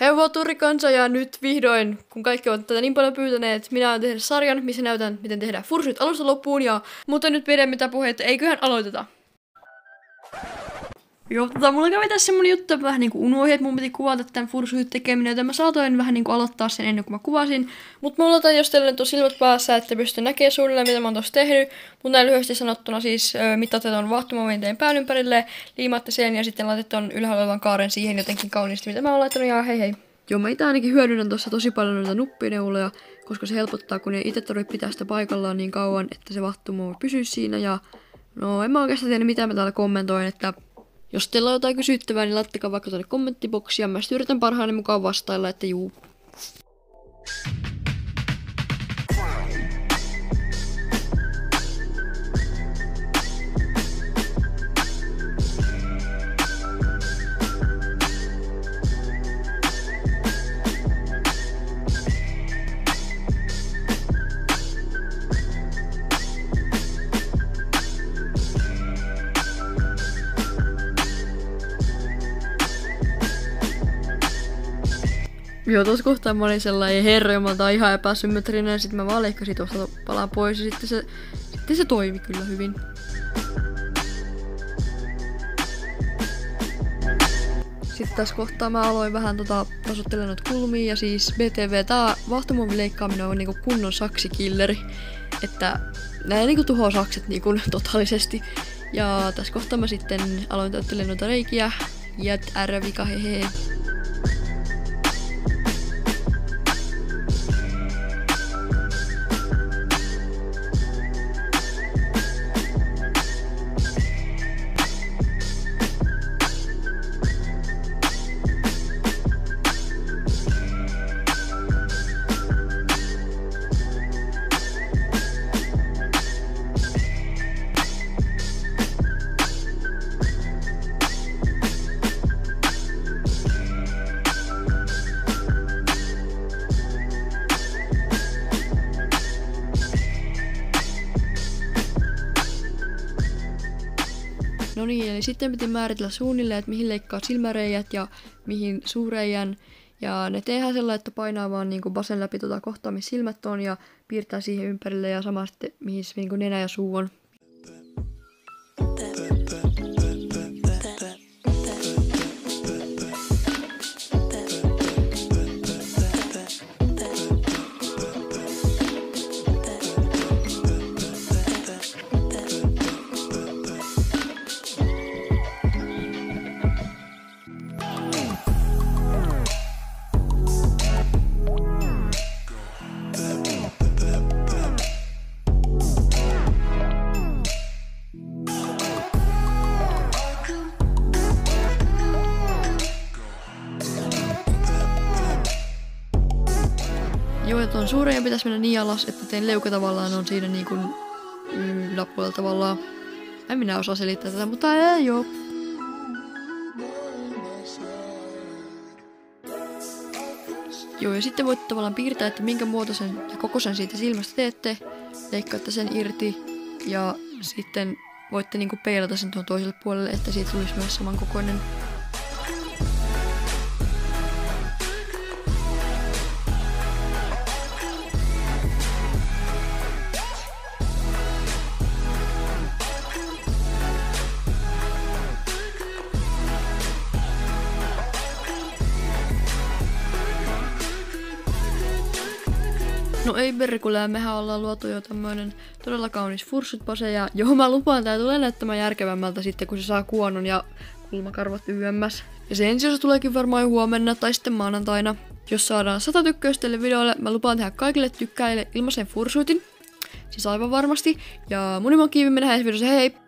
Hei Turikansa ja nyt vihdoin, kun kaikki ovat tätä niin paljon pyytäneet, minä olen tehnyt sarjan, missä näytän, miten tehdään fursuit alusta loppuun mutta nyt pidemmittä puheita, eiköhän aloiteta. Joo, mulla kävi tässä semmonen juttu, että vähän niinku unohdin, että mun piti kuvata tämän fursuit tekeminen, joten mä saatoin vähän niinku aloittaa sen ennen kuin mä kuvasin. Mutta mä aloitan, jos teillä nyt on silmät päässä, että pystyy näkemään suunnilleen, mitä mä oon tossa tehnyt. Mutta näin lyhyesti sanottuna siis mittaatte ton vaahtomomenteen pään ympärille, liimaatte sen ja sitten laitatte ton ylhäällä olevan kaaren siihen jotenkin kauniisti, mitä mä oon laittanut ja hei hei. Joo, mä itse ainakin hyödynnän tossa tosi paljon noita nuppineuloja, koska se helpottaa, kun ei itse tarvitse pitää sitä paikallaan niin kauan, että se vaahtomo pysyy siinä ja no en mä oikeastaan tiedä mitä mä täällä kommentoin, että jos teillä on jotain kysyttävää, niin laittakaa vaikka tuonne kommenttiboksia. Mä yritän parhaani mukaan vastailla, että juu. Joo, tuossa kohtaa mä olin sellainen herra, jomalta on ihan epäsymmetrinen ja sit mä vaan leikkasin tuosta palaan pois ja sitten se toimi kyllä hyvin. Sitten tässä kohtaa mä aloin vähän tasoittelemaan noita kulmia ja siis BTV, tää vaahtomuovin leikkaaminen on niinku kunnon saksikilleri, että nää niinku tuhoaa sakset niinku totaalisesti. Ja tässä kohtaa mä sitten aloin täyttelemaan noita reikiä, jät ärvika hehe. No niin, eli sitten piti määritellä suunnilleen, että mihin leikkaa silmäreijät ja mihin suureijän. Ja ne tehdään sellainen, että painaa vaan niinku basen läpi kohtaa, missä silmät on ja piirtää siihen ympärille ja sama sitten mihin niinku nenä ja suu on. Joo, ja tuon suureen pitäisi mennä niin alas, että tein leuka tavallaan on siinä niin kuin yläpuolella tavallaan. En minä osaa selittää tätä, mutta ei joo. Joo, ja sitten voitte tavallaan piirtää, että minkä muotoisen ja kokoisen siitä silmästä teette. Leikkaatte sen irti ja sitten voitte niinku peilata sen tuon toiselle puolelle, että siitä tulisi myös samankokoinen. No ei perkulää, mehän ollaan luotu jo tämmönen todella kaunis fursuit-pose ja joo mä lupaan, tää tulee näyttämään järkevämmältä sitten kun se saa kuonon ja kulmakarvat lyhyemmäs. Ja se ensi osa tuleekin varmaan huomenna tai sitten maanantaina. Jos saadaan 100 tykkäystä tälle videolle, mä lupaan tehdä kaikille tykkäille ilmaisen fursuitin. Siis aivan varmasti. Ja mun nimi on Kiivi, me nähdään ensi videossa, hei!